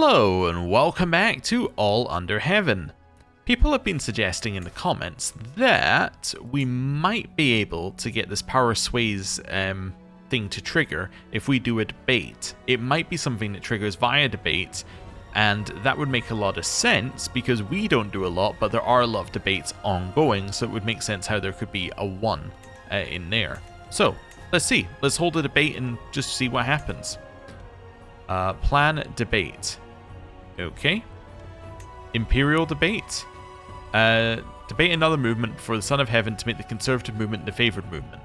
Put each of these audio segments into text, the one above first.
Hello and welcome back to All Under Heaven. People have been suggesting in the comments that we might be able to get this power sways thing to trigger if we do a debate. It might be something that triggers via debate, and that would make a lot of sense because we don't do a lot, but there are a lot of debates ongoing, so it would make sense how there could be a 1 in there. So let's see. Let's hold a debate and just see what happens. Plan debate. Okay. Imperial debate. Debate another movement for the Son of Heaven to make the conservative movement the favored movement.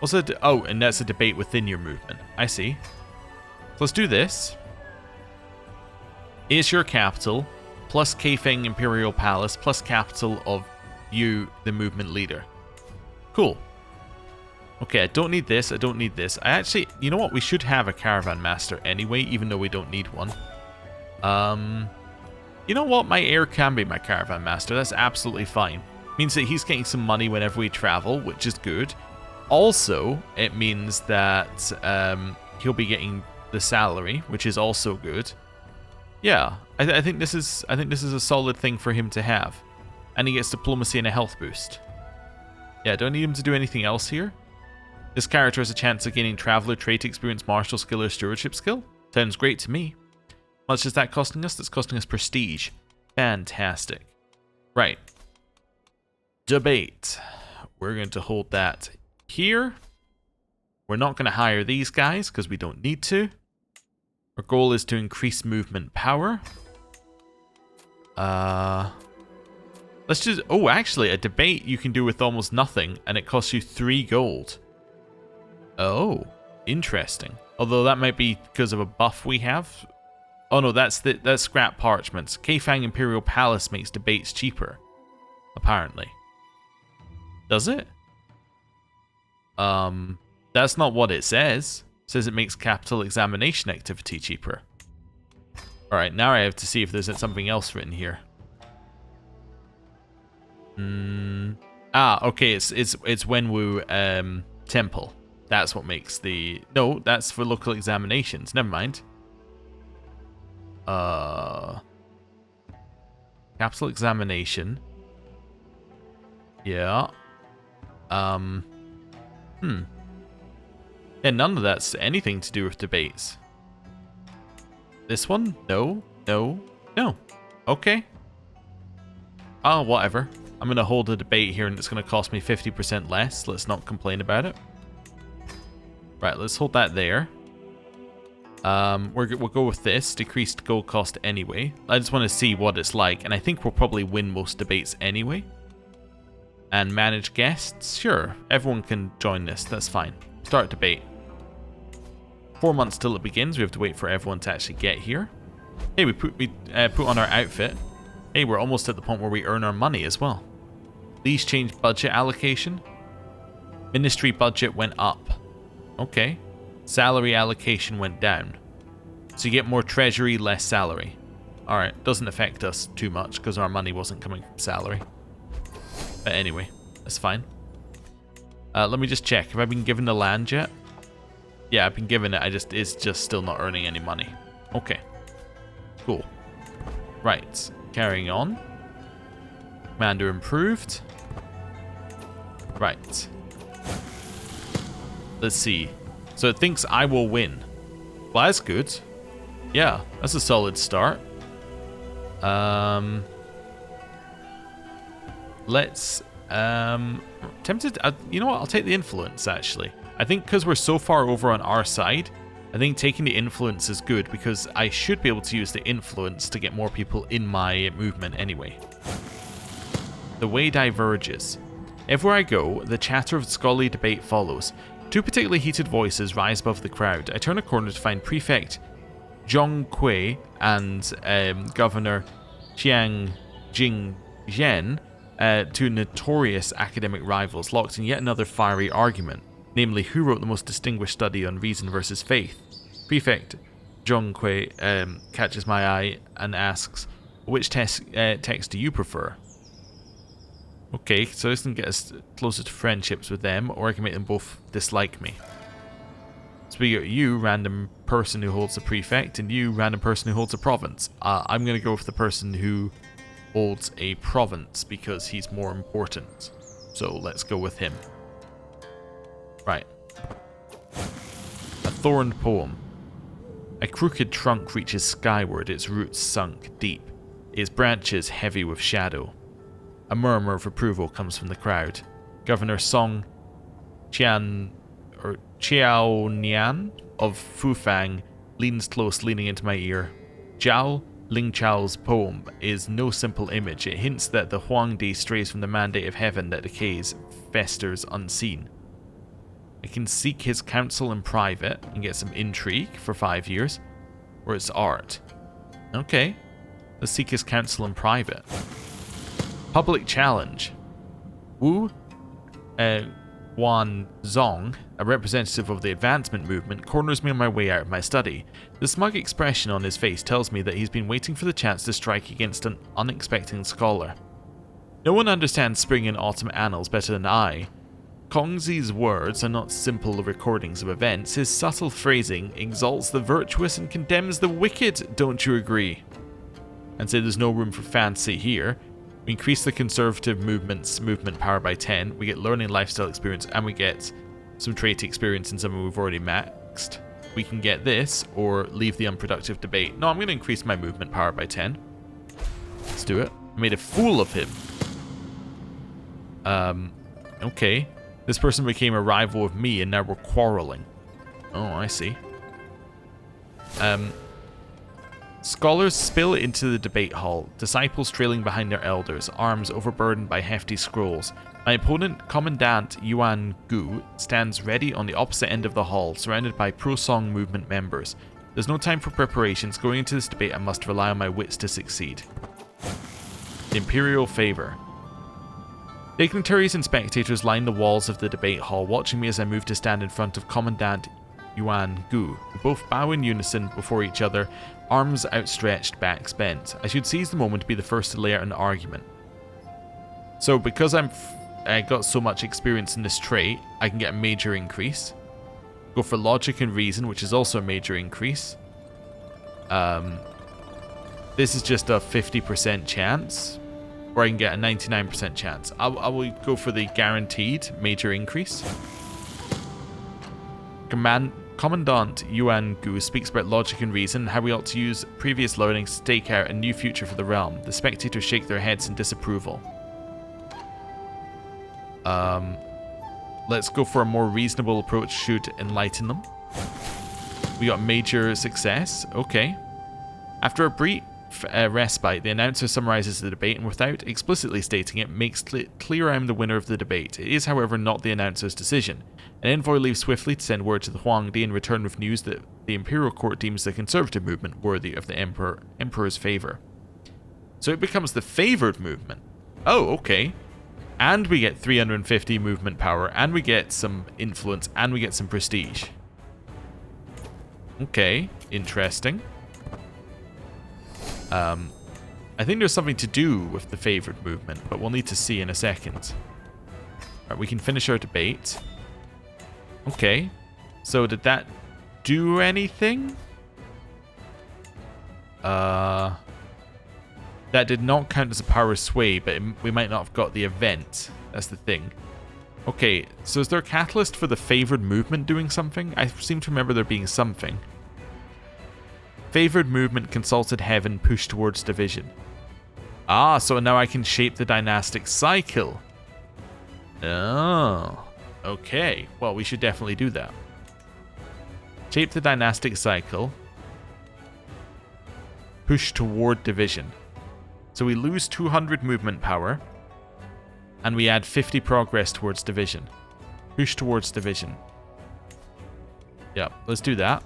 Also, oh, and that's a debate within your movement. I see. So let's do this. Is your capital plus Kafeng Imperial Palace plus capital of you, the movement leader. Cool. Okay, I don't need this, I don't need this. I actually, you know what, we should have a caravan master anyway, even though we don't need one. You know what, my heir can be my caravan master, that's absolutely fine. Means that he's getting some money whenever we travel, which is good. Also, it means that he'll be getting the salary, which is also good. Yeah, I think this is a solid thing for him to have. And he gets diplomacy and a health boost. Yeah, don't need him to do anything else here. This character has a chance of gaining traveler, trait experience, martial skill, or stewardship skill. Sounds great to me. How much is that costing us? That's costing us prestige. Fantastic. Right. Debate. We're going to hold that here. We're not going to hire these guys because we don't need to. Our goal is to increase movement power. Let's just... Oh, actually, a debate you can do with almost nothing, and it costs you 3 gold. Oh, interesting. Although that might be because of a buff we have. Oh no, that's scrap parchments. Kafeng Imperial Palace makes debates cheaper. Apparently. Does it? That's not what it says. It says it makes capital examination activity cheaper. Alright, now I have to see if there's something else written here. Okay, it's Wenwu Temple. That's what makes the... No, that's for local examinations. Never mind. Capital examination. Yeah. Yeah, none of that's anything to do with debates. This one? No. No. No. Okay. Oh, whatever. I'm going to hold a debate here and it's going to cost me 50% less. Let's not complain about it. Right, let's hold that there. We'll go with this. Decreased gold cost anyway. I just want to see what it's like. And I think we'll probably win most debates anyway. And manage guests? Sure. Everyone can join this. That's fine. Start debate. 4 months till it begins. We have to wait for everyone to actually get here. Hey, we put on our outfit. Hey, we're almost at the point where we earn our money as well. Please change budget allocation. Ministry budget went up. Okay. Salary allocation went down. So you get more treasury, less salary. Alright, doesn't affect us too much because our money wasn't coming from salary. But anyway, that's fine. Let me just check. Have I been given the land yet? Yeah, I've been given it. It's just still not earning any money. Okay. Cool. Right. Carrying on. Commander improved. Right. Let's see. So it thinks I will win. Well, that's good. Yeah, that's a solid start. Let's... tempted... you know what? I'll take the influence, actually. I think because we're so far over on our side, I think taking the influence is good because I should be able to use the influence to get more people in my movement anyway. The way diverges. Everywhere I go, the chatter of scholarly debate follows. 2 particularly heated voices rise above the crowd. I turn a corner to find Prefect Zhong Kui and Governor Qiang Jingzhen, 2 notorious academic rivals, locked in yet another fiery argument, namely who wrote the most distinguished study on reason versus faith. Prefect Zhong Kui catches my eye and asks, which text do you prefer? Okay, so this can get us closer to friendships with them, or I can make them both dislike me. So we got you, random person who holds a prefect, and you, random person who holds a province. I'm going to go with the person who holds a province because he's more important. So let's go with him. Right. A thorned poem. A crooked trunk reaches skyward, its roots sunk deep, its branches heavy with shadow. A murmur of approval comes from the crowd. Governor Song Qiao Nian of Fufang leans close, leaning into my ear. Zhao Lingchao's poem is no simple image. It hints that the Huangdi strays from the mandate of heaven that decays, festers unseen. I can seek his counsel in private and get some intrigue for 5 years. Or it's art. Okay. Let's seek his counsel in private. Public challenge. Wu Wan Zong, a representative of the advancement movement, corners me on my way out of my study. The smug expression on his face tells me that he's been waiting for the chance to strike against an unexpected scholar. No one understands spring and autumn annals better than I. Kongzi's words are not simple recordings of events. His subtle phrasing exalts the virtuous and condemns the wicked, don't you agree? And say there's no room for fancy here. We increase the conservative movement's movement power by 10, we get learning lifestyle experience, and we get some trait experience in something we've already maxed. We can get this, or leave the unproductive debate. No, I'm going to increase my movement power by 10. Let's do it. I made a fool of him. Okay. This person became a rival of me, and now we're quarreling. Oh, I see. Scholars spill into the debate hall, disciples trailing behind their elders, arms overburdened by hefty scrolls. My opponent, Commandant Yuan Gu, stands ready on the opposite end of the hall, surrounded by pro-Song movement members. There's no time for preparations. Going into this debate, I must rely on my wits to succeed. The Imperial Favor. Dignitaries and spectators line the walls of the debate hall, watching me as I move to stand in front of Commandant Yuan Gu, who both bow in unison before each other, arms outstretched, backs bent. I should seize the moment to be the first to lay out an argument. So because I got so much experience in this trait, I can get a major increase. Go for logic and reason, which is also a major increase. This is just a 50% chance, or I can get a 99% chance. I will go for the guaranteed major increase. Commandant Yuan Gu speaks about logic and reason, how we ought to use previous learning to stake out a new future for the realm. The spectators shake their heads in disapproval. Let's go for a more reasonable approach, should enlighten them. We got major success. Okay. After a brief respite, the announcer summarizes the debate and, without explicitly stating it, makes clear I'm the winner of the debate. It is, however, not the announcer's decision. An envoy leaves swiftly to send word to the Huangdi and return with news that the Imperial Court deems the conservative movement worthy of the Emperor's favor. So it becomes the favored movement. Oh, okay. And we get 350 movement power, and we get some influence, and we get some prestige. Okay, interesting. I think there's something to do with the favored movement, but we'll need to see in a second. Alright, we can finish our debate. Okay, so did that do anything? That did not count as a power sway, but we might not have got the event. That's the thing. Okay, so is there a catalyst for the favored movement doing something? I seem to remember there being something. Favored movement consulted heaven, pushed towards division. Ah, so now I can shape the dynastic cycle. Oh, okay. Well, we should definitely do that. Shape the dynastic cycle. Push toward division. So we lose 200 movement power, and we add 50 progress towards division. Push towards division. Yeah, let's do that.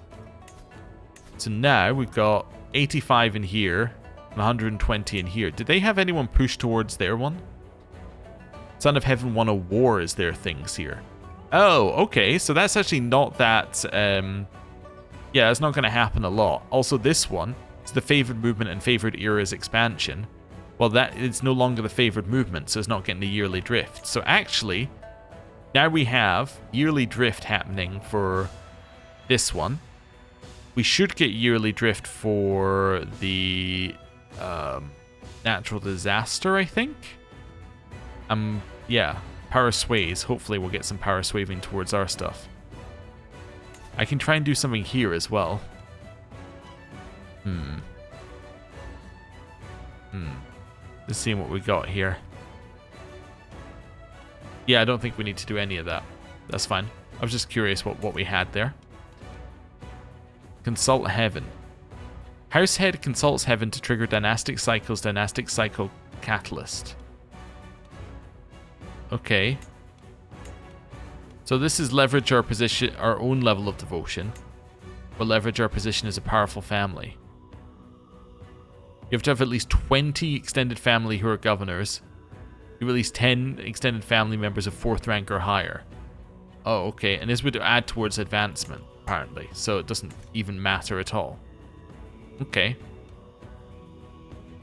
So now we've got 85 in here, and 120 in here. Did they have anyone push towards their one? Son of Heaven won a war is their things here. Oh, okay, so that's actually not that... yeah, it's not going to happen a lot. Also, this one is the favored movement and favored era's expansion. Well, that it's no longer the favored movement, so it's not getting the yearly drift. So actually, now we have yearly drift happening for this one. We should get yearly drift for the natural disaster, I think. Yeah, power sways. Hopefully we'll get some power swaving towards our stuff. I can try and do something here as well. Let's see what we got here. Yeah, I don't think we need to do any of that. That's fine. I was just curious what we had there. Consult Heaven. House Head consults Heaven to trigger Dynastic Cycle Catalyst. Okay. So this is leverage our position, our own level of devotion, but leverage our position as a powerful family. You have to have at least 20 extended family who are governors. You have at least 10 extended family members of 4th rank or higher. Oh, okay. And this would add towards advancement, apparently. So it doesn't even matter at all. Okay.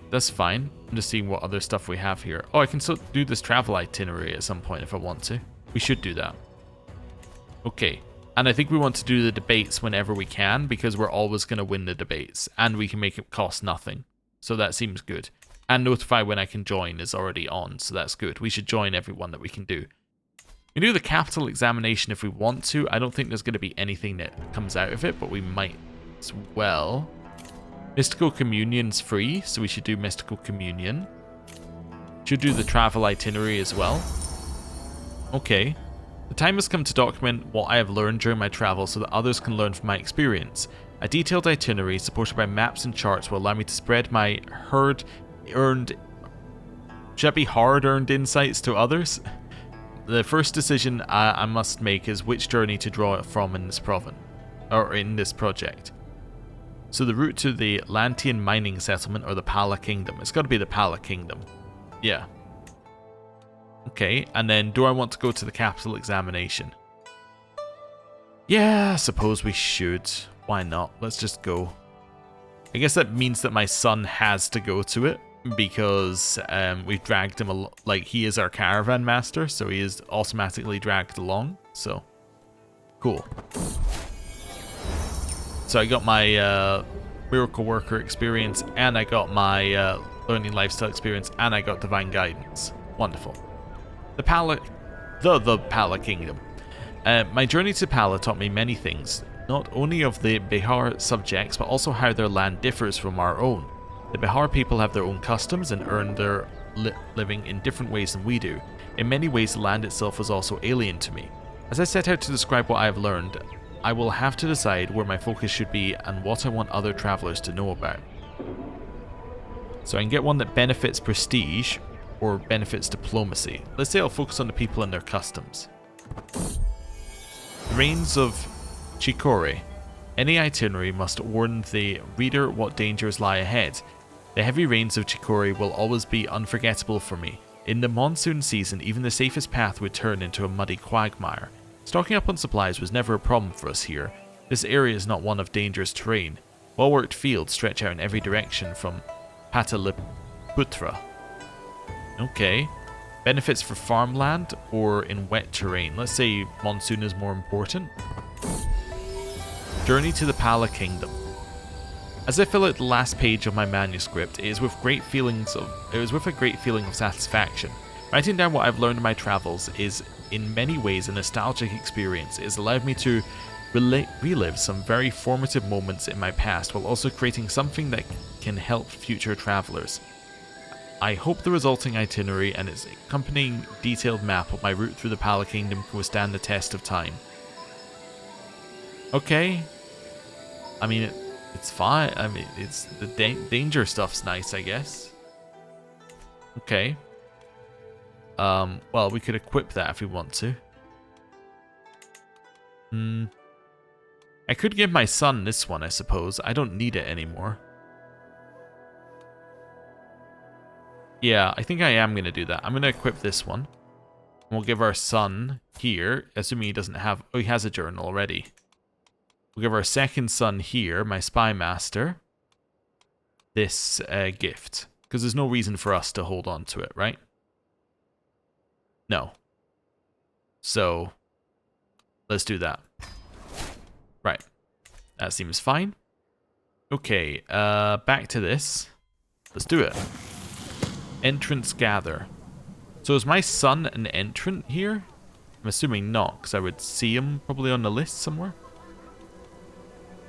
That's fine. I'm just seeing what other stuff we have here. Oh, I can still do this travel itinerary at some point if I want to. We should do that. Okay. And I think we want to do the debates whenever we can, because we're always going to win the debates. And we can make it cost nothing. So that seems good. And notify when I can join is already on, so that's good. We should join everyone that we can do. We do the capital examination if we want to. I don't think there's going to be anything that comes out of it, but we might as well. Mystical Communion's free, so we should do Mystical Communion. Should do the travel itinerary as well. Okay. The time has come to document what I have learned during my travel so that others can learn from my experience. A detailed itinerary supported by maps and charts will allow me to spread my hard-earned insights to others. The first decision I must make is which journey to draw from in this project. So the route to the Lantian mining settlement or the Pala Kingdom. It's got to be the Pala Kingdom. Yeah. Okay, and then do I want to go to the capital examination? Yeah, I suppose we should. Why not? Let's just go. I guess that means that my son has to go to it because we've dragged him like he is our caravan master, so he is automatically dragged along. So cool. So I got my miracle worker experience, and I got my learning lifestyle experience, and I got divine guidance. Wonderful. The Pala Kingdom. My journey to Pala taught me many things. Not only of the Bihar subjects, but also how their land differs from our own. The Bihar people have their own customs and earn their living in different ways than we do. In many ways, the land itself was also alien to me. As I set out to describe what I have learned, I will have to decide where my focus should be and what I want other travelers to know about. So I can get one that benefits prestige or benefits diplomacy. Let's say I'll focus on the people and their customs. Reigns of Chikore. Any itinerary must warn the reader what dangers lie ahead. The heavy rains of Chikore will always be unforgettable for me. In the monsoon season, even the safest path would turn into a muddy quagmire. Stocking up on supplies was never a problem for us here. This area is not one of dangerous terrain. Well-worked fields stretch out in every direction from Pataliputra. Okay. Benefits for farmland or in wet terrain. Let's say monsoon is more important. Journey to the Pala Kingdom. As I fill out the last page of my manuscript, it is with a great feeling of satisfaction. Writing down what I've learned in my travels is in many ways a nostalgic experience. It has allowed me to relive some very formative moments in my past while also creating something that can help future travelers. I hope the resulting itinerary and its accompanying detailed map of my route through the Pala Kingdom can withstand the test of time. Okay. I mean, it's fine. I mean, it's the danger stuff's nice, I guess. Okay. Well, we could equip that if we want to. I could give my son this one, I suppose. I don't need it anymore. Yeah, I think I am going to do that. I'm going to equip this one. We'll give our son here, assuming he doesn't have... Oh, he has a journal already. We'll give our second son here, my spy master, this gift. Because there's no reason for us to hold on to it, right? No. So, let's do that. Right. That seems fine. Okay, back to this. Let's do it. Entrance gather. So is my son an entrant here? I'm assuming not, because I would see him probably on the list somewhere.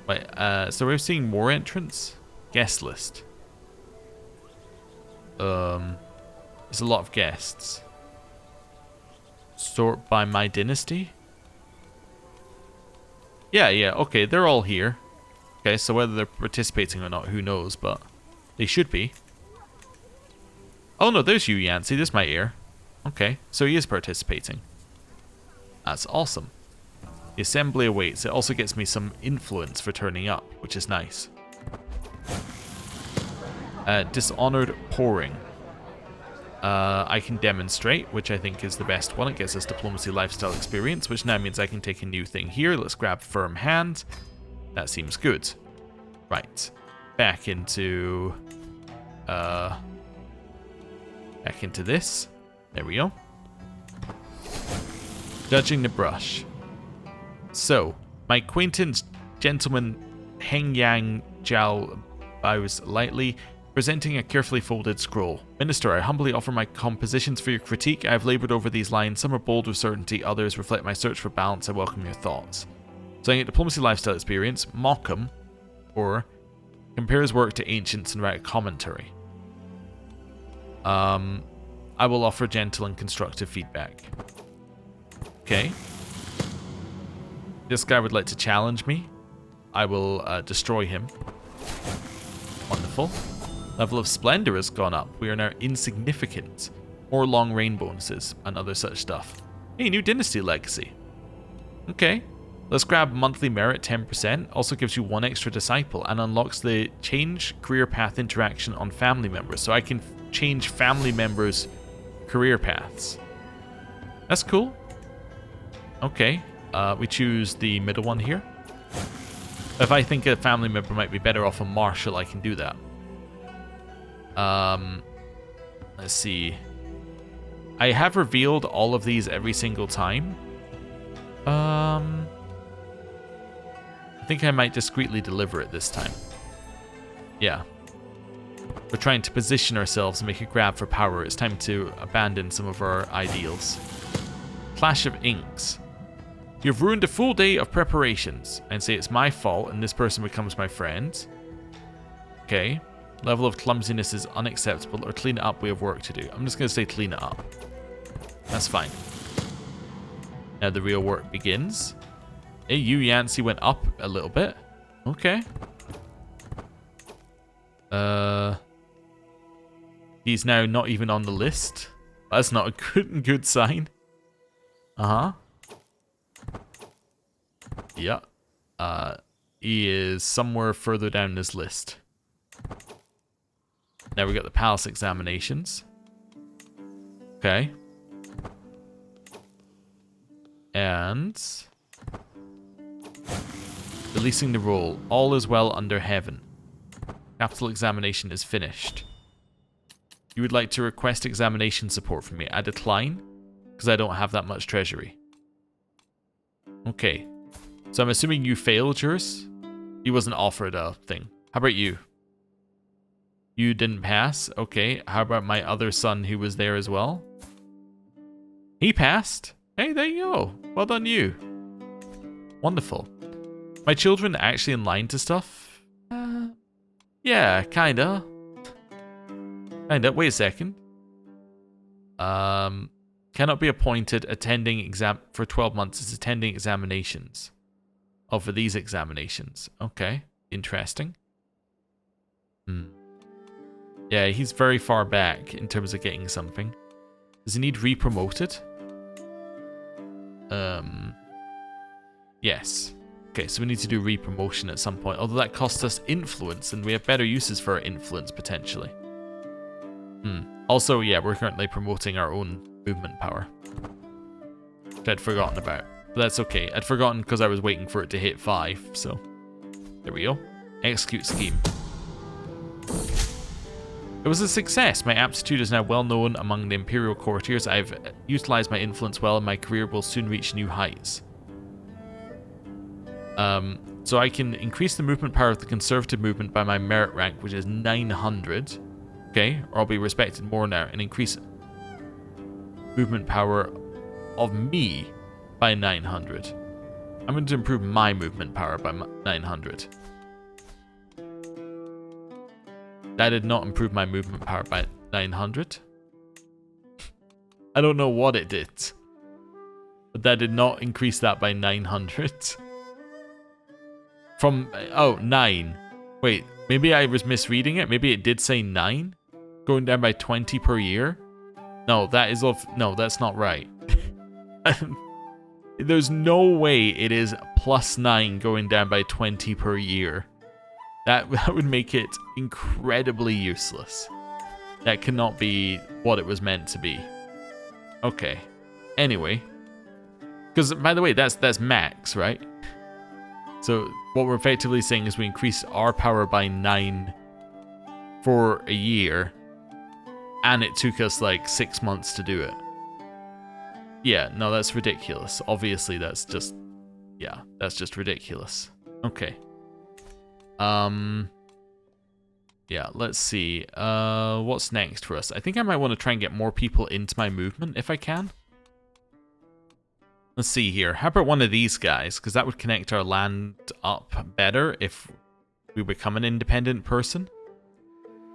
Wait, so we're seeing more entrants? Guest list. There's a lot of guests. Sort by my dynasty? Yeah, okay, they're all here. Okay, so whether they're participating or not, who knows, but they should be. Oh no, there's you, Yancey, there's my heir. Okay, so he is participating. That's awesome. The assembly awaits. It also gets me some influence for turning up, which is nice. Dishonored pouring. I can demonstrate, which I think is the best one. It gets us diplomacy lifestyle experience, which now means I can take a new thing here. Let's grab firm hand. That seems good. Right. Back into this. There we go. Judging the brush. So, my acquaintance, gentleman Heng Yang Jiao, bows lightly, presenting a carefully folded scroll. Minister, I humbly offer my compositions for your critique. I have laboured over these lines. Some are bold with certainty, others reflect my search for balance. I welcome your thoughts. So I get diplomacy lifestyle experience, mock him, or compare his work to ancients and write a commentary. I will offer gentle and constructive feedback. Okay. This guy would like to challenge me. I will destroy him. Wonderful. Level of splendor has gone up. We are now insignificant. More long reign bonuses and other such stuff. Hey, new dynasty legacy. Okay. Let's grab monthly merit 10%. Also gives you 1 extra disciple and unlocks the change career path interaction on family members. So I can change family members' career paths. That's cool. Okay. We choose the middle one here. If I think a family member might be better off a marshal, I can do that. Let's see. I have revealed all of these every single time. I think I might discreetly deliver it this time. Yeah. We're trying to position ourselves and make a grab for power. It's time to abandon some of our ideals. Clash of Inks. You've ruined a full day of preparations. And say it's my fault and this person becomes my friend. Okay. Level of clumsiness is unacceptable, or clean it up, we have work to do. I'm just going to say clean it up. That's fine. Now the real work begins. Hey, you, Yancey, went up a little bit. Okay. He's now not even on the list. That's not a good sign. Uh-huh. Yeah. He is somewhere further down this list. Now we got the palace examinations. Okay. And releasing the roll. All is well under heaven. Capital examination is finished. You would like to request examination support from me. I decline, because I don't have that much treasury. Okay. So I'm assuming you failed yours? He wasn't offered a thing. How about you? You didn't pass? Okay. How about my other son who was there as well? He passed. Hey, there you go. Well done, you. Wonderful. My children actually in line to stuff? Yeah, kinda. Kinda. Wait a second. Cannot be appointed attending exam for 12 months as attending examinations. Oh, for these examinations. Okay. Interesting. Yeah, he's very far back in terms of getting something. Does he need re-promoted? Yes. Okay, so we need to do re-promotion at some point. Although that costs us influence, and we have better uses for our influence, potentially. Also, yeah, we're currently promoting our own movement power. Which I'd forgotten about. But that's okay. I'd forgotten because I was waiting for it to hit 5, so... There we go. Execute scheme. It was a success. My aptitude is now well known among the imperial courtiers. I've utilized my influence well and my career will soon reach new heights. So I can increase the movement power of the conservative movement by my merit rank, which is 900. Okay, or I'll be respected more now, and increase movement power of me by 900. I'm going to improve my movement power by 900. That did not improve my movement power by 900. I don't know what it did, but that did not increase that by 900. From, oh, 9. Wait, maybe I was misreading it. Maybe it did say 9, going down by 20 per year. No, that is off. No, that's not right. There's no way it is +9 going down by 20 per year. That would make it incredibly useless. That cannot be what it was meant to be. Okay. Anyway. Because, by the way, that's max, right? So, what we're effectively saying is we increase our power by 9 for a year. And it took us, like, 6 months to do it. Yeah, no, that's ridiculous. Obviously, that's just... Yeah, that's just ridiculous. Okay. Yeah, let's see. What's next for us? I think I might want to try and get more people into my movement if I can. Let's see here. How about one of these guys? Because that would connect our land up better if we become an independent person.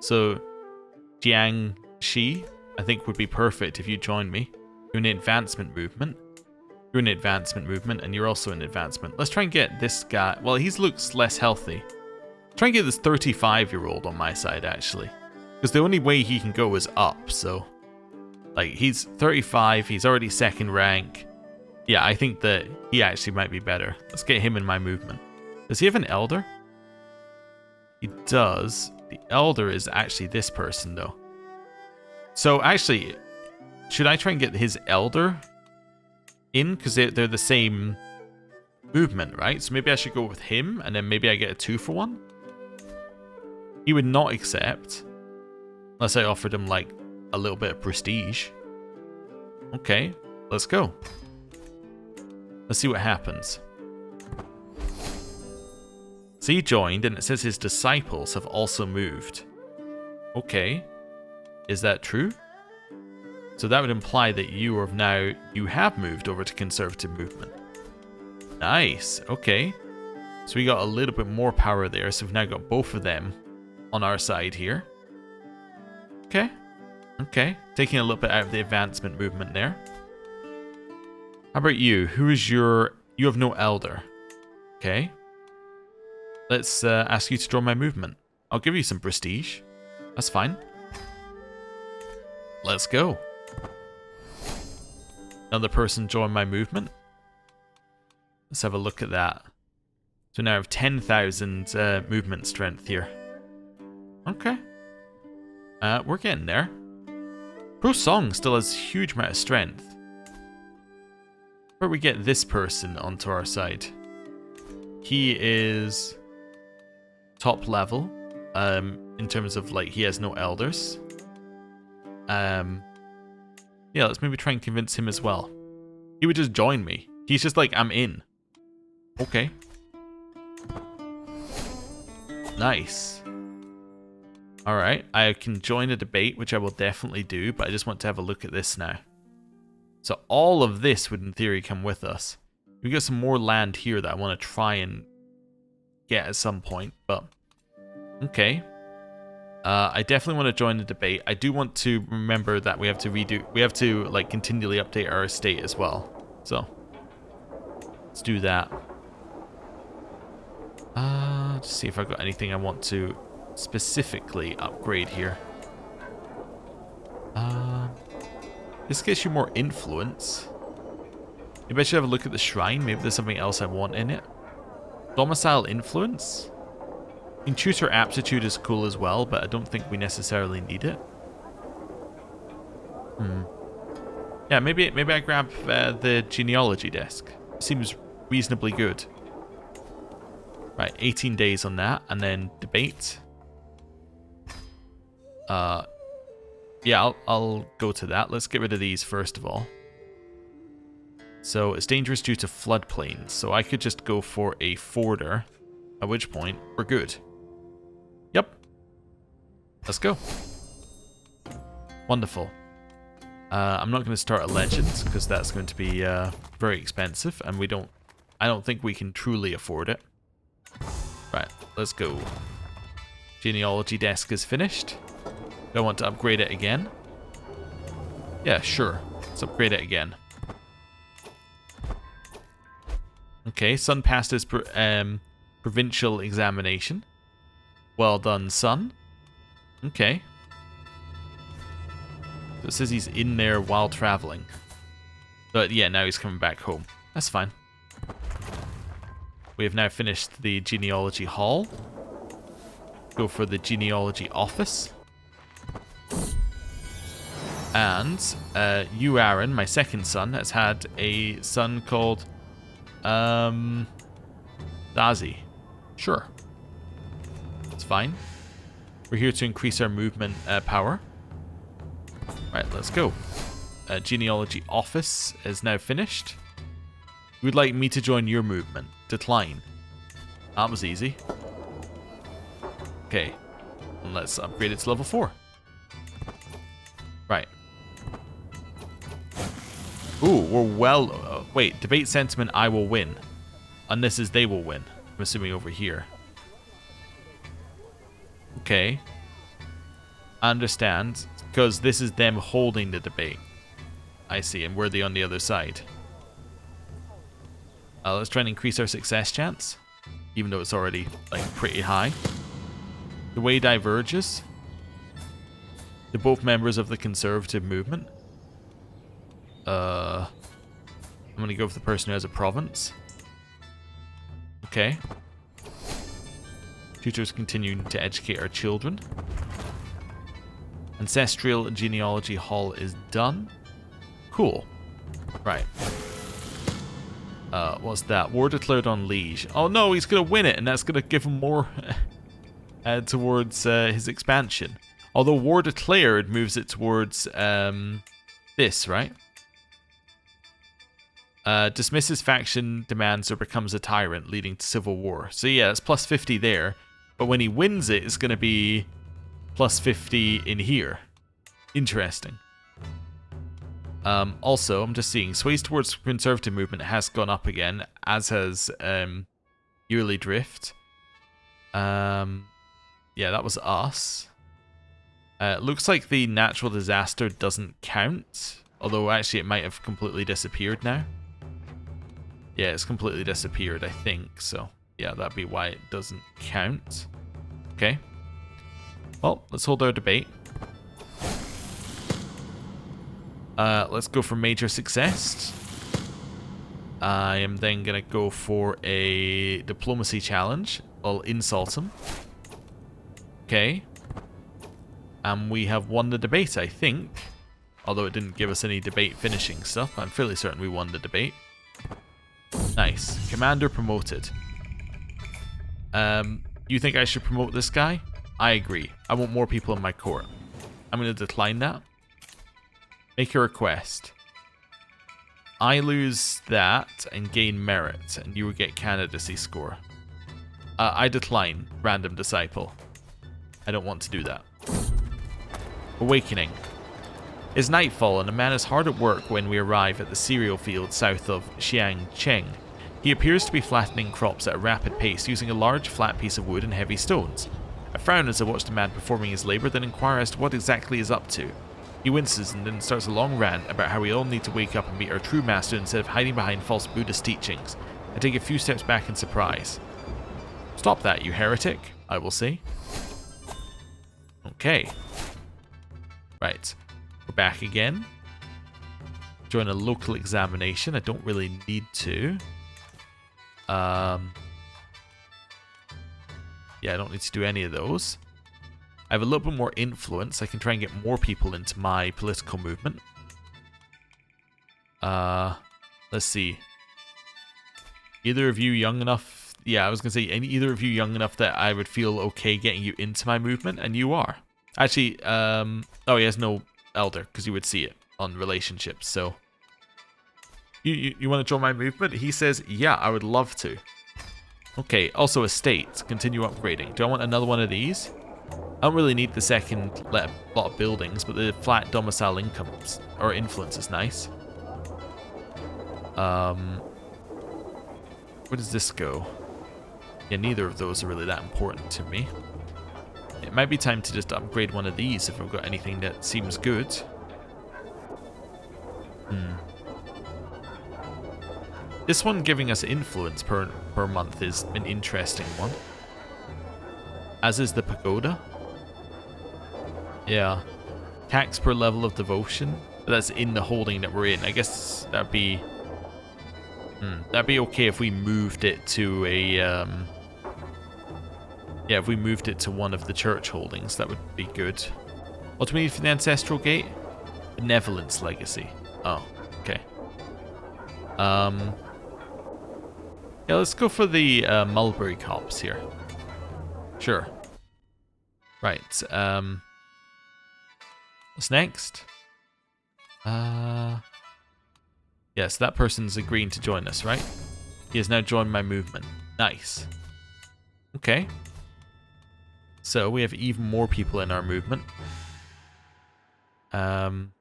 So, Jiang Shi, I think would be perfect if you join me. You're an advancement movement. You're an advancement movement, and you're also an advancement. Let's try and get this guy. Well, he looks less healthy. Try and get this 35-year-old on my side, actually. Because the only way he can go is up, so... Like, he's 35, he's already second rank. Yeah, I think that he actually might be better. Let's get him in my movement. Does he have an elder? He does. The elder is actually this person, though. So, actually, should I try and get his elder in? Because they're the same movement, right? So maybe I should go with him, and then maybe I get a 2-for-1? He would not accept. Unless I offered him, like, a little bit of prestige. Okay, let's go. Let's see what happens. So he joined, and it says his disciples have also moved. Okay. Is that true? So that would imply that you have moved over to conservative movement. Nice, okay. So we got a little bit more power there, so we've now got both of them on our side here. Okay. Okay. Taking a little bit out of the advancement movement there. How about you? Who is your... You have no elder. Okay. Let's ask you to join my movement. I'll give you some prestige. That's fine. Let's go. Another person join my movement. Let's have a look at that. So now I have 10,000 movement strength here. Okay. We're getting there. Pro Song still has a huge amount of strength. Where we get this person onto our side. He is top level. In terms of, like, he has no elders. Yeah, let's maybe try and convince him as well. He would just join me. He's just like, I'm in. Okay. Nice. Alright, I can join a debate, which I will definitely do, but I just want to have a look at this now. So all of this would, in theory, come with us. We've got some more land here that I want to try and get at some point, but... Okay. I definitely want to join the debate. I do want to remember that we have to like, continually update our estate as well. So, let's do that. Let's see if I've got anything I want to specifically upgrade here. This gets you more influence. Maybe I should have a look at the shrine. Maybe there's something else I want in it. Domicile influence? I mean, tutor aptitude is cool as well, but I don't think we necessarily need it. Yeah, maybe I grab the genealogy desk. Seems reasonably good. Right, 18 days on that, and then debate. Yeah, I'll go to that. Let's get rid of these first of all. So it's dangerous due to floodplains. So I could just go for a forder. At which point, we're good. Yep. Let's go. Wonderful. I'm not going to start a legend because that's going to be very expensive, and I don't think we can truly afford it. Right, let's go. Genealogy desk is finished. Do I want to upgrade it again? Yeah, sure. Let's upgrade it again. Okay, son passed his provincial examination. Well done, son. Okay. So it says he's in there while traveling. But yeah, now he's coming back home. That's fine. We have now finished the genealogy hall. Go for the genealogy office. And you, Aaron, my second son, has had a son called Dazi. Sure. It's fine. We're here to increase our movement power. Right, let's go. Genealogy office is now finished. You would like me to join your movement. Decline. That was easy. Okay. And let's upgrade it to level 4. Right. Ooh, we're well... wait, debate sentiment, I will win. And this is they will win. I'm assuming over here. Okay. I understand. Because this is them holding the debate. I see, and we're on the other side. Let's try and increase our success chance. Even though it's already, like, pretty high. The way diverges. They're both members of the conservative movement. I'm going to go for the person who has a province. Okay. Tutors continuing to educate our children. Ancestral genealogy hall is done. Cool. Right. What's that? War declared on Liege. Oh no, he's going to win it, and that's going to give him more towards his expansion. Although war declared moves it towards this, right? Dismisses faction demands or becomes a tyrant, leading to civil war. So yeah, it's plus 50 there. But when he wins it, it's going to be plus 50 in here. Interesting. Also, I'm just seeing, sways towards conservative movement has gone up again, as has yearly drift. Yeah, that was us. Looks like the natural disaster doesn't count, although actually it might have completely disappeared now. Yeah, it's completely disappeared, I think, so yeah, that'd be why it doesn't count. Okay. Well, let's hold our debate. Let's go for major success. I am then going to go for a diplomacy challenge. I'll insult him. Okay. And we have won the debate, I think. Although it didn't give us any debate finishing stuff. I'm fairly certain we won the debate. Nice. Commander promoted. You think I should promote this guy? I agree. I want more people in my court. I'm going to decline that. Make a request. I lose that and gain merit, and you will get candidacy score. I decline, random disciple. I don't want to do that. Awakening. It's nightfall, and a man is hard at work when we arrive at the cereal field south of Xiangcheng. He appears to be flattening crops at a rapid pace, using a large flat piece of wood and heavy stones. I frown as I watch the man performing his labor, then inquire as to what exactly he's up to. He winces and then starts a long rant about how we all need to wake up and meet our true master instead of hiding behind false Buddhist teachings. I take a few steps back in surprise. Stop that, you heretic, I will say. Okay. Right. We're back again. Join a local examination. I don't really need to. Yeah, I don't need to do any of those. I have a little bit more influence. I can try and get more people into my political movement. Let's see. Either of you young enough... Yeah, I was going to say, either of you young enough that I would feel okay getting you into my movement, and you are. Actually, oh, he has no elder, because you would see it on relationships, so... You want to join my movement? He says, yeah, I would love to. Okay, also estates. Continue upgrading. Do I want another one of these? I don't really need the second lot of buildings, but the flat domicile incomes or influence is nice. Where does this go? Yeah, neither of those are really that important to me. It might be time to just upgrade one of these if I've got anything that seems good. This one giving us influence per month is an interesting one. As is the pagoda. Yeah. Tax per level of devotion. But that's in the holding that we're in. I guess that'd be okay if we moved it to a yeah, if we moved it to one of the church holdings, that would be good. What do we need for the ancestral gate? Benevolence legacy. Oh, okay. Yeah, let's go for the mulberry copse here. Sure. Right. What's next? Yes, that person's agreeing to join us, right? He has now joined my movement. Nice. Okay. So we have even more people in our movement. I'm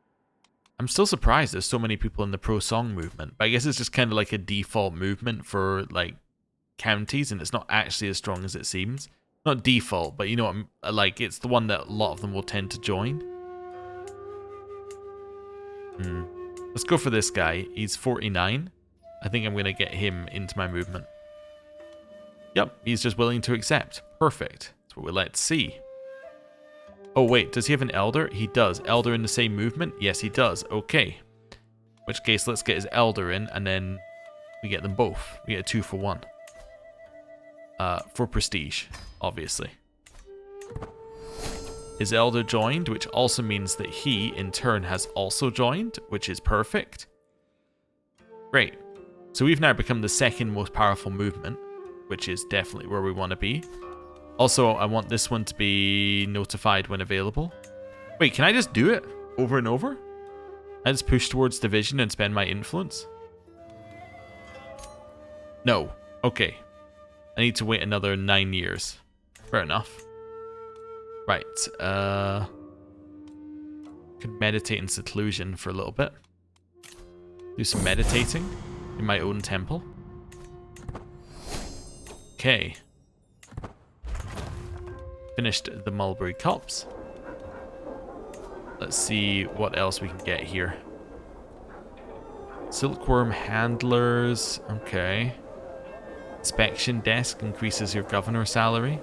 still surprised there's so many people in the pro-song movement, but I guess it's just kind of like a default movement for like counties, and it's not actually as strong as it seems. Not default, but you know what, like it's the one that a lot of them will tend to join. Let's go for this guy. He's 49. I think I'm going to get him into my movement. Yep, he's just willing to accept. Perfect. That's what we like to see. Oh wait, does he have an elder? He does. Elder in the same movement? Yes, he does. Okay. In which case, let's get his elder in, and then we get them both. We get a 2 for 1. For prestige, obviously. His elder joined, which also means that he, in turn, has also joined, which is perfect. Great. So we've now become the second most powerful movement, which is definitely where we want to be. Also, I want this one to be notified when available. Wait, can I just do it over and over? I just push towards division and spend my influence? No. Okay. I need to wait another 9 years. Fair enough. Right. Could meditate in seclusion for a little bit. Do some meditating in my own temple. Okay. Finished the mulberry copse. Let's see what else we can get here. Silkworm handlers. Okay. Inspection desk increases your governor salary.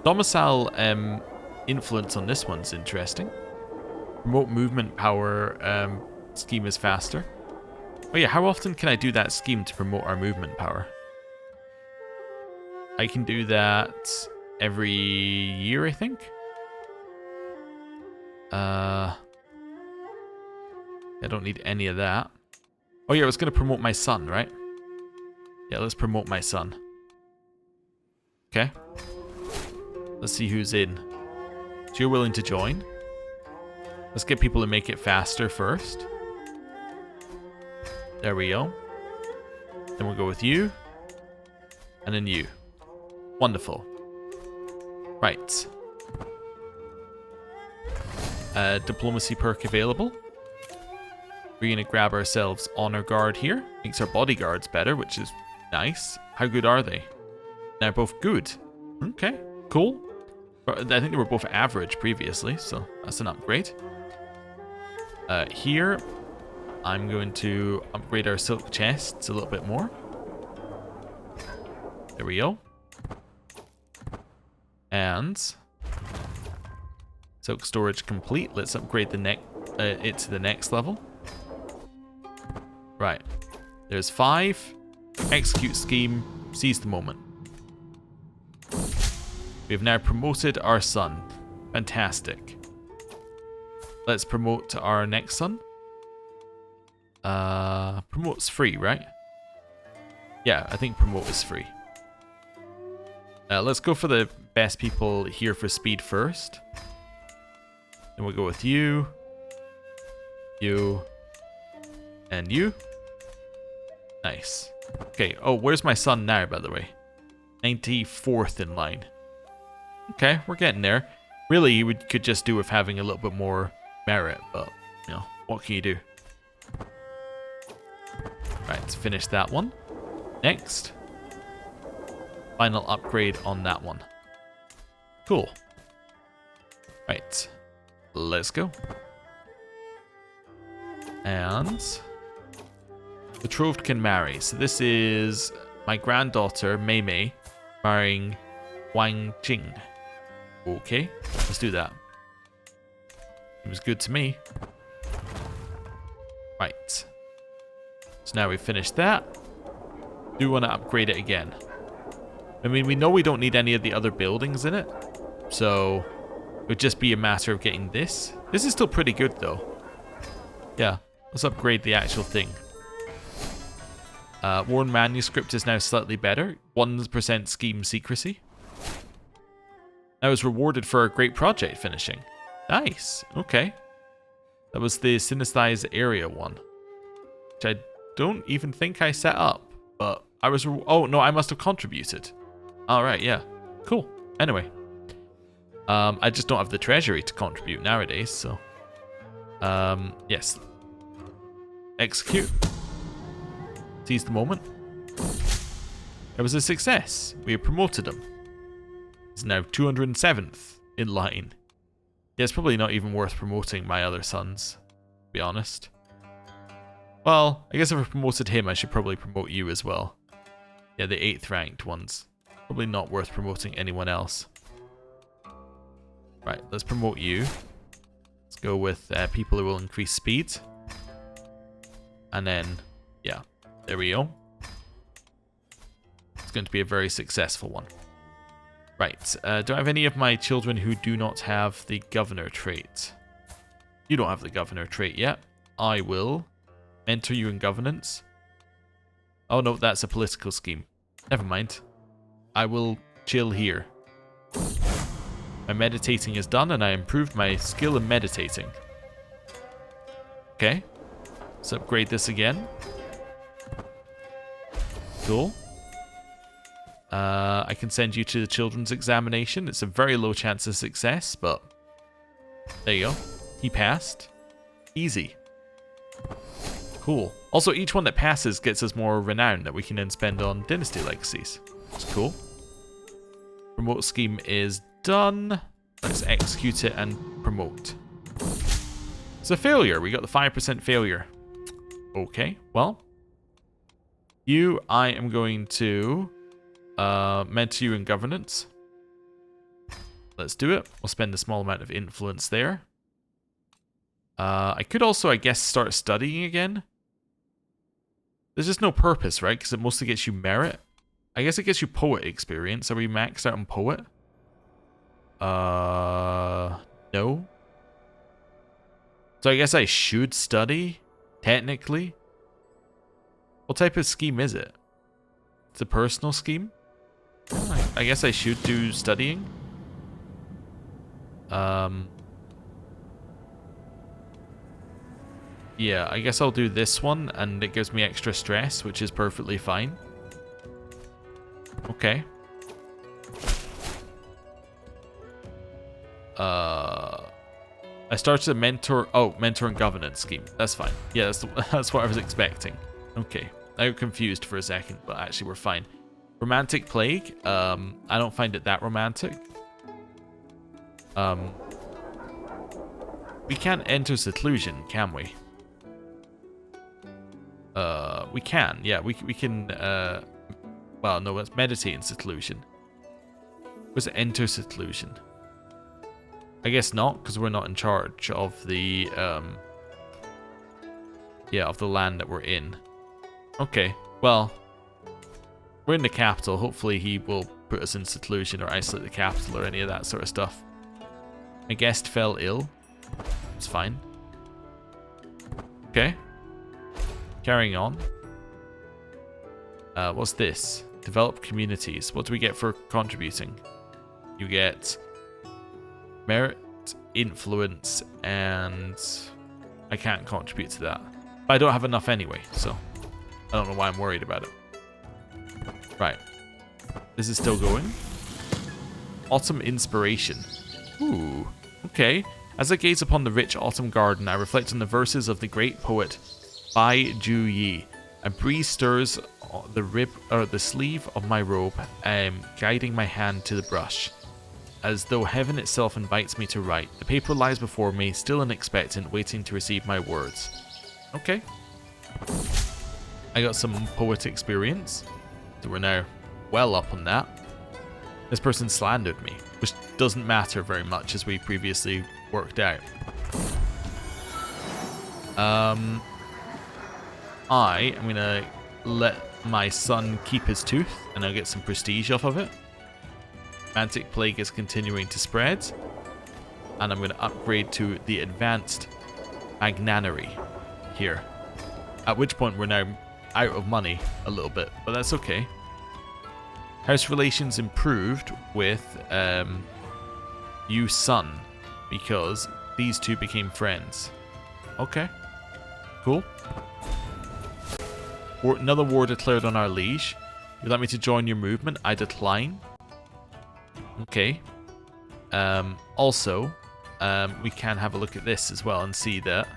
Domicile influence on this one's interesting. Remote movement power scheme is faster. Oh yeah, how often can I do that scheme to promote our movement power? I can do that every year, I think. I don't need any of that. Oh yeah, I was going to promote my son, right? Yeah, let's promote my son. Okay. Let's see who's in. So you're willing to join? Let's get people to make it faster first. There we go. Then we'll go with you. And then you. Wonderful. Right. Diplomacy perk available. We're going to grab ourselves Honor Guard here. Makes our bodyguards better, which is nice. How good are they? They're both good. Okay, cool. I think they were both average previously, so that's an upgrade. Here, I'm going to upgrade our silk chests a little bit more. There we go. And silk storage complete. Let's upgrade it to the next level. Right. There's 5. Execute scheme. Seize the moment. We have now promoted our son. Fantastic. Let's promote to our next son. Promote's free, right? Yeah, I think promote is free. Let's go for the best people here for speed first. Then we'll go with you, you, and you. Nice. Okay, oh, where's my son now, by the way? 94th in line. Okay, we're getting there. Really, we could just do with having a little bit more merit, but, you know, what can you do? Right, let's finish that one. Next. Final upgrade on that one. Cool. Right, let's go. And betrothed can marry. So this is my granddaughter, Mei Mei, marrying Wang Jing. Okay, let's do that. It was good to me. Right. So now we've finished that. Do want to upgrade it again. I mean, we know we don't need any of the other buildings in it. So it would just be a matter of getting this. This is still pretty good, though. Yeah, let's upgrade the actual thing. Worn manuscript is now slightly better. 1% scheme secrecy. I was rewarded for a great project finishing. Nice. Okay. That was the synthesized area one, which I don't even think I set up. But I was... oh, no, I must have contributed. All right, yeah. Cool. Anyway. I just don't have the treasury to contribute nowadays, so... yes. Execute. Seize the moment. It was a success. We have promoted him. He's now 207th in line. Yeah, it's probably not even worth promoting my other sons, to be honest. Well, I guess if I promoted him, I should probably promote you as well. Yeah, the 8th ranked ones. Probably not worth promoting anyone else. Right, let's promote you. Let's go with people who will increase speed. And then, yeah, there we go. It's going to be a very successful one. Right, do I have any of my children who do not have the governor trait? You don't have the governor trait yet. I will enter you in governance. Oh no, that's a political scheme. Never mind. I will chill here. My meditating is done and I improved my skill in meditating. Okay. Let's upgrade this again. Cool. I can send you to the children's examination. It's a very low chance of success, but there you go. He passed. Easy. Cool. Also, each one that passes gets us more renown that we can then spend on dynasty legacies. It's cool. Promote scheme is done. Let's execute it and promote. It's a failure. We got the 5% failure. Okay, well. I am going to mentor you in governance. Let's do it. We'll spend a small amount of influence there. I could also, I guess, start studying again. There's just no purpose, right? Because it mostly gets you merit. I guess it gets you poet experience. Are we maxed out on poet? No. So I guess I should study, technically. What type of scheme is it? It's a personal scheme? I guess I should do studying. Yeah, I guess I'll do this one, and it gives me extra stress, which is perfectly fine. Okay. I started a mentor and governance scheme. That's fine. Yeah, that's what I was expecting. Okay. I got confused for a second, but actually we're fine. Romantic plague. I don't find it that romantic. We can't enter seclusion, can we? We can. Yeah, we can. Well, no, let's meditate in seclusion. Where's enter seclusion? I guess not, because we're not in charge of the of the land that we're in. Okay, well, we're in the capital. Hopefully he will put us in seclusion or isolate the capital or any of that sort of stuff. My guest fell ill. It's fine. Okay. Carrying on. What's this? Develop communities. What do we get for contributing? You get merit, influence, and I can't contribute to that. I don't have enough anyway, so I don't know why I'm worried about it. Right. This is still going. Autumn inspiration. Ooh. Okay. As I gaze upon the rich autumn garden, I reflect on the verses of the great poet Bai Ju Yi. A breeze stirs the sleeve of my robe, guiding my hand to the brush, as though heaven itself invites me to write. The paper lies before me, still and expectant, waiting to receive my words. Okay. I got some poet experience, so we're now well up on that. This person slandered me, which doesn't matter very much, as we previously worked out. I'm gonna let my son keep his tooth, and I'll get some prestige off of it. Mantic plague is continuing to spread, and I'm gonna upgrade to the advanced magnanary here. At which point we're now out of money a little bit, but that's okay. House relations improved with Yu Sun, because these two became friends. Okay. Cool. Another war declared on our liege. You'd like me to join your movement? I decline. Okay. Also, we can have a look at this as well and see that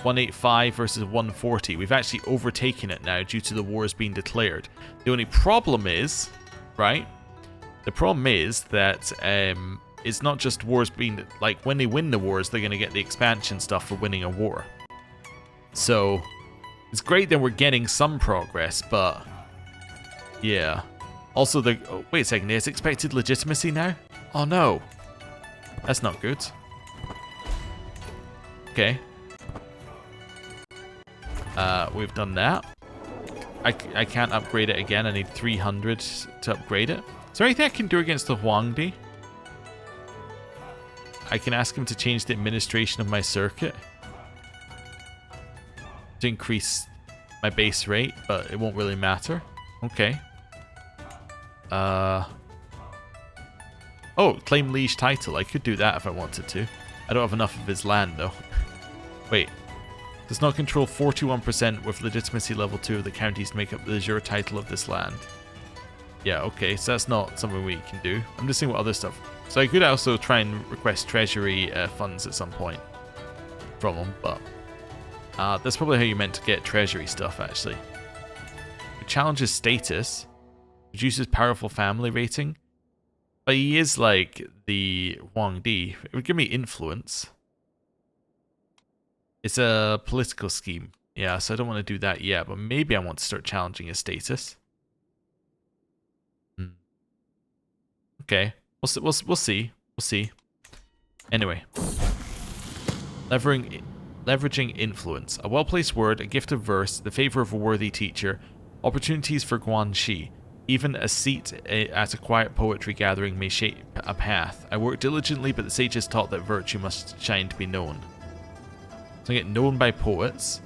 185 versus 140. We've actually overtaken it now due to the wars being declared. The only problem is, right? The problem is that it's not just wars being, like, when they win the wars, they're going to get the expansion stuff for winning a war. So it's great that we're getting some progress, but yeah. Also, wait a second, there's expected legitimacy now? Oh no. That's not good. Okay. We've done that. I can't upgrade it again. I need 300 to upgrade it. Is there anything I can do against the Huangdi? I can ask him to change the administration of my circuit to increase my base rate, but it won't really matter. Okay. Oh, claim liege title. I could do that if I wanted to. I don't have enough of his land, though. Wait. Does not control 41% with legitimacy level 2 of the counties to make up the jure title of this land. Yeah, okay, so that's not something we can do. I'm just seeing what other stuff. So I could also try and request treasury funds at some point from him, but that's probably how you meant to get treasury stuff, actually. It challenges status, reduces powerful family rating, but he is like the Huangdi. It would give me influence. It's a political scheme. Yeah, so I don't want to do that yet, but maybe I want to start challenging his status. Okay, we'll see. We'll see. Anyway, leveraging influence. A well-placed word, a gift of verse, the favor of a worthy teacher, opportunities for Guanxi. Even a seat at a quiet poetry gathering may shape a path. I work diligently, but the sages taught that virtue must shine to be known. So I get known by poets,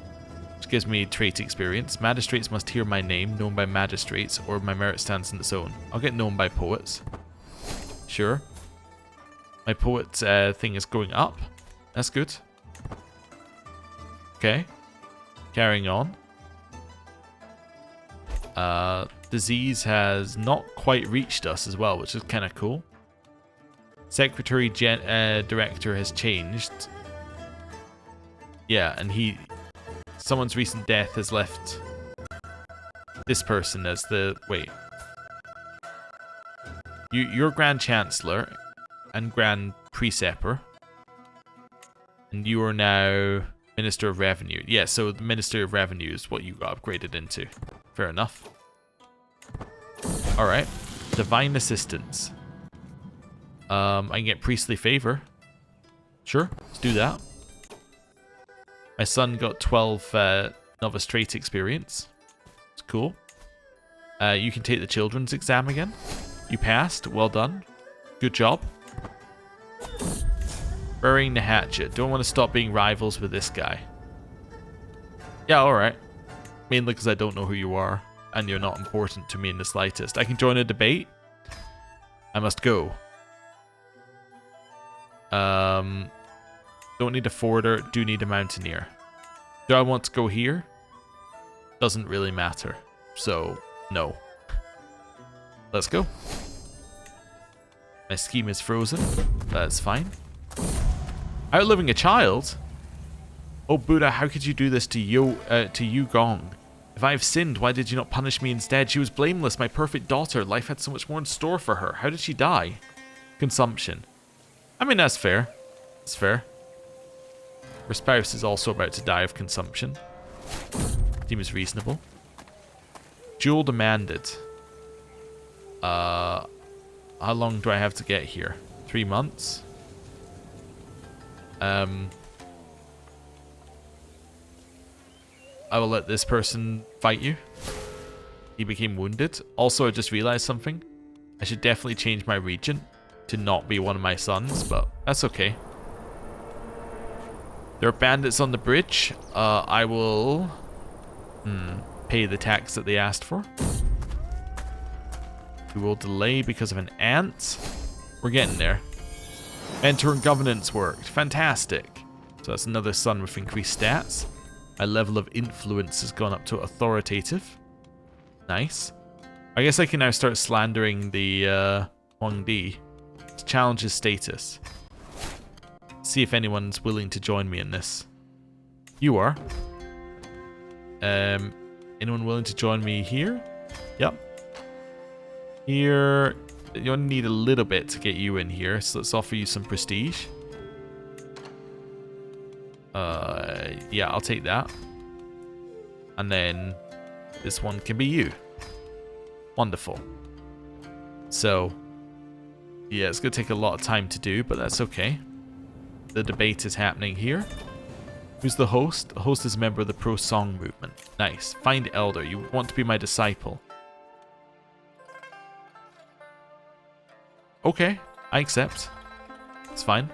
which gives me trait experience. Magistrates must hear my name, known by magistrates, or my merit stands on its own. I'll get known by poets. Sure. My poet thing is going up. That's good. Okay. Carrying on. Disease has not quite reached us as well, which is kind of cool. Secretary director has changed. Yeah, and someone's recent death has left this person as the, wait. You're Grand Chancellor and Grand Preceptor. And you are now Minister of Revenue. Yeah, so the Minister of Revenue is what you got upgraded into. Fair enough. Alright. Divine Assistance. I can get Priestly Favor. Sure, let's do that. My son got 12 novice trait experience. It's cool. You can take the children's exam again. You passed. Well done. Good job. Burying the hatchet. Don't want to stop being rivals with this guy. Yeah, alright. Mainly because I don't know who you are. And you're not important to me in the slightest. I can join a debate. I must go. Don't need a forwarder. Do need a mountaineer. Do I want to go here? Doesn't really matter. So, no. Let's go. My scheme is frozen. That's fine. Outliving a child? Oh, Buddha, how could you do this to Yu Gong? If I have sinned, why did you not punish me instead? She was blameless, my perfect daughter. Life had so much more in store for her. How did she die? Consumption. I mean, that's fair. That's fair. Her spouse is also about to die of consumption. Seems reasonable. Duel demanded. How long do I have to get here? 3 months? I will let this person fight you. He became wounded. Also, I just realized something. I should definitely change my regent to not be one of my sons, but that's okay. There are bandits on the bridge. I will pay the tax that they asked for. We will delay because of an ant. We're getting there. Mentor and governance worked. Fantastic. So that's another son with increased stats. My level of influence has gone up to authoritative. Nice. I guess I can now start slandering the Huangdi to challenge his status. See if anyone's willing to join me in this. You are. Anyone willing to join me here? Yep. Here, you only need a little bit to get you in here, so let's offer you some prestige. Yeah, I'll take that. And then this one can be you. Wonderful. So, yeah, it's going to take a lot of time to do, but that's okay. The debate is happening here. Who's the host? The host is a member of the pro-song movement. Nice. Find elder. You want to be my disciple. Okay, I accept. It's fine.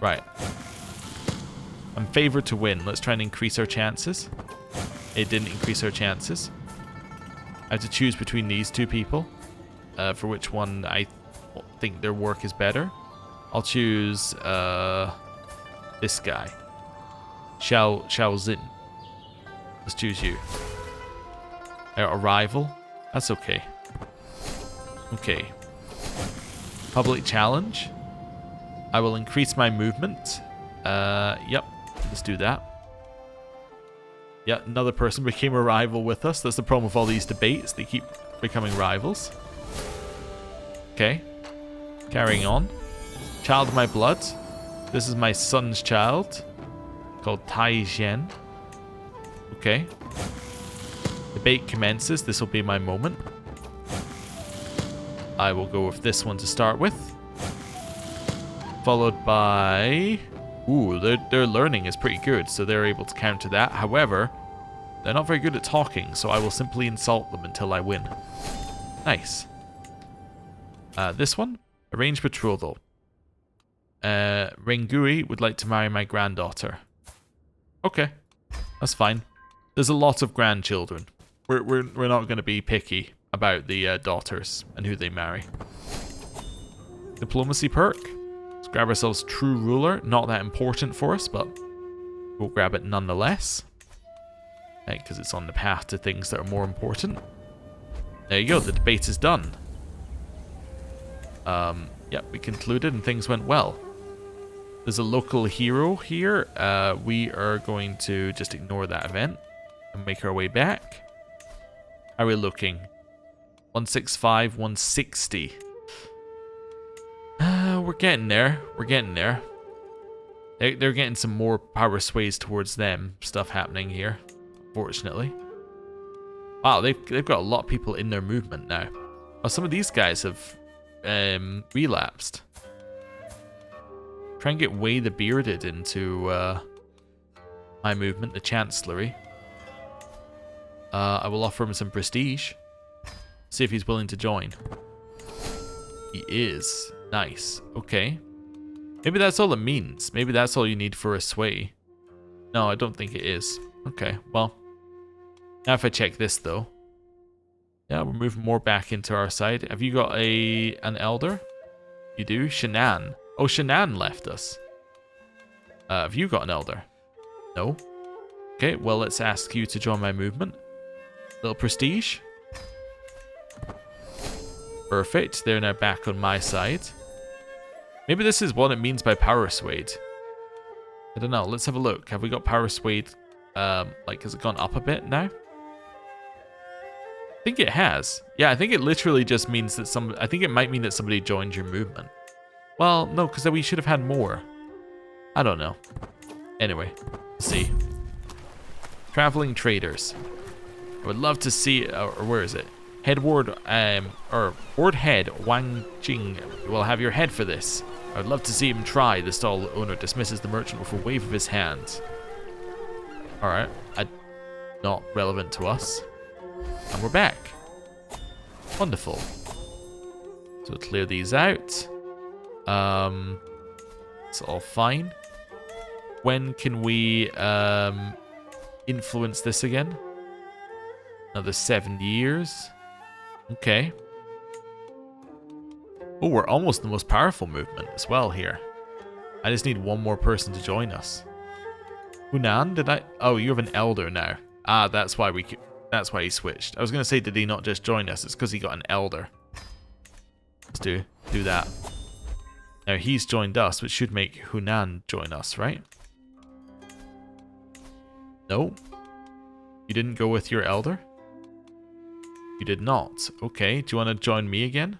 Right. I'm favored to win. Let's try and increase our chances. It didn't increase our chances. I have to choose between these two people. For which one I think their work is better. I'll choose this guy. Xiao Zin. Let's choose you. A rival? That's okay. Okay. Public challenge. I will increase my movement. Yep. Let's do that. Yep, another person became a rival with us. That's the problem with all these debates. They keep becoming rivals. Okay. Carrying on. Child of my blood. This is my son's child. Called Tai Zhen. Okay. Debate commences. This will be my moment. I will go with this one to start with. Followed by... Ooh, their learning is pretty good, so they're able to counter that. However, they're not very good at talking, so I will simply insult them until I win. Nice. This one? Arrange betrothal. Rengui would like to marry my granddaughter. Okay, that's fine. There's a lot of grandchildren. We're not going to be picky about the daughters and who they marry. Diplomacy perk. Let's grab ourselves true ruler. Not that important for us, but we'll grab it nonetheless. Because it's on the path to things that are more important. There you go. The debate is done. Yep, we concluded and things went well. There's a local hero here. We are going to just ignore that event and make our way back. How are we looking? 165, 160. We're getting there. We're getting there. They're getting some more power sways towards them stuff happening here, fortunately. Wow, they've got a lot of people in their movement now. Oh, some of these guys have relapsed. Try and get Way the Bearded into my movement, the Chancellery. I will offer him some prestige. See if he's willing to join. He is. Nice. Okay. Maybe that's all it means. Maybe that's all you need for a sway. No, I don't think it is. Okay, well. Now if I check this, though. Yeah, we're moving more back into our side. Have you got an elder? You do? Shannan. Oh, Shannan left us. Have you got an elder? No? Okay, well, let's ask you to join my movement. Little prestige. Perfect. They're now back on my side. Maybe this is what it means by power swayed. I don't know. Let's have a look. Have we got power swayed? Like, has it gone up a bit now? I think it has. Yeah, I think it literally just means that I think it might mean that somebody joined your movement. Well, no, because we should have had more. I don't know. Anyway, let's see. Traveling traders. I would love to see, or where is it? Head ward, or ward head Wang Jing will have your head for this. I would love to see him try. The stall owner dismisses the merchant with a wave of his hand. Alright, not relevant to us. And we're back. Wonderful. So clear these out. It's all fine. When can we influence this again? Another 7 years. Okay. Oh, we're almost the most powerful movement as well here. I just need one more person to join us. Hunan, did I? Oh, you have an elder now. Ah, that's why he switched. I was gonna say, did he not just join us? It's because he got an elder. Let's do that. Now he's joined us, which should make Hunan join us, right? No. You didn't go with your elder? You did not. Okay, do you want to join me again?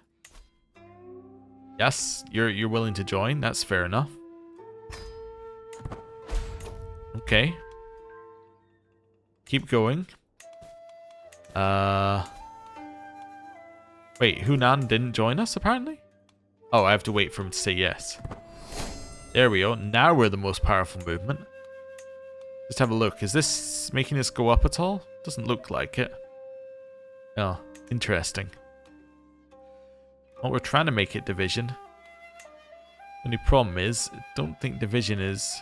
Yes, you're willing to join. That's fair enough. Okay. Keep going. Wait, Hunan didn't join us apparently? Oh, I have to wait for him to say yes. There we go. Now we're the most powerful movement. Just have a look. Is this making us go up at all? Doesn't look like it. Oh, interesting. Well, we're trying to make it division. Only problem is, I don't think division is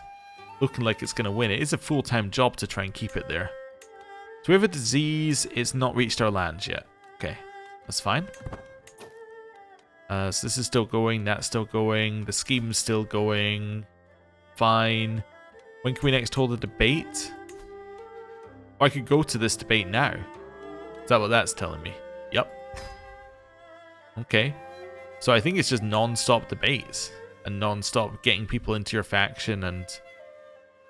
looking like it's going to win. It is a full-time job to try and keep it there. So we have a disease. It's not reached our lands yet. Okay, that's fine. So this is still going. That's still going. The scheme's still going. Fine. When can we next hold a debate? Oh, I could go to this debate now. Is that what that's telling me? Yep. Okay. So I think it's just non-stop debates. And non-stop getting people into your faction and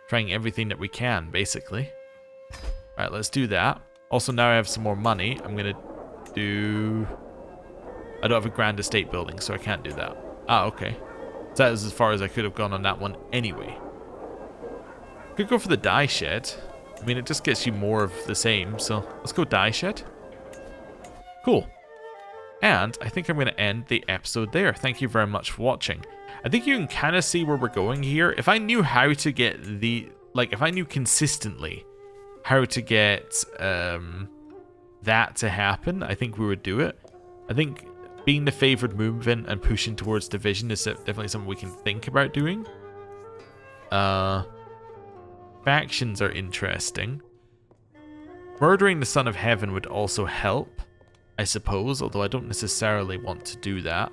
trying everything that we can, basically. Alright, let's do that. Also, now I have some more money. I'm going to do... I don't have a grand estate building, so I can't do that. Ah, okay. So that is as far as I could have gone on that one anyway. Could go for the dye shed. I mean, it just gets you more of the same, so let's go dye shed. Cool. And I think I'm going to end the episode there. Thank you very much for watching. I think you can kind of see where we're going here. If I knew how to get the... Like, if I knew consistently how to get that to happen, I think we would do it. I think being the favored movement and pushing towards division is definitely something we can think about doing. Factions are interesting. Murdering the Son of Heaven would also help, I suppose, although I don't necessarily want to do that.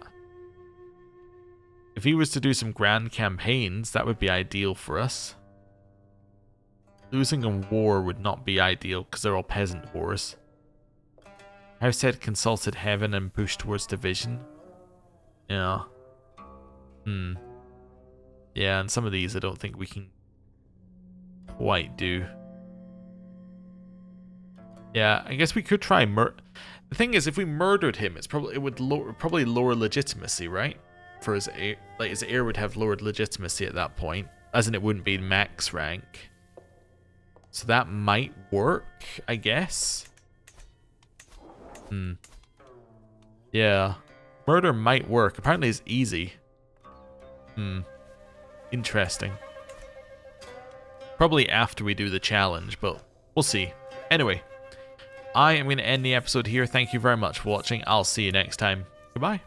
If he was to do some grand campaigns, that would be ideal for us. Losing a war would not be ideal because they're all peasant wars. House Head consulted Heaven and pushed towards division. Yeah. Yeah, and some of these I don't think we can quite do. Yeah, I guess we could try The thing is, if we murdered him, it would probably lower legitimacy, right? For his heir, like his heir would have lowered legitimacy at that point, as in it wouldn't be max rank. So that might work, I guess. Yeah, murder might work. Apparently, it's easy. Interesting. Probably after we do the challenge, but we'll see. Anyway, I am going to end the episode here. Thank you very much for watching. I'll see you next time. Goodbye.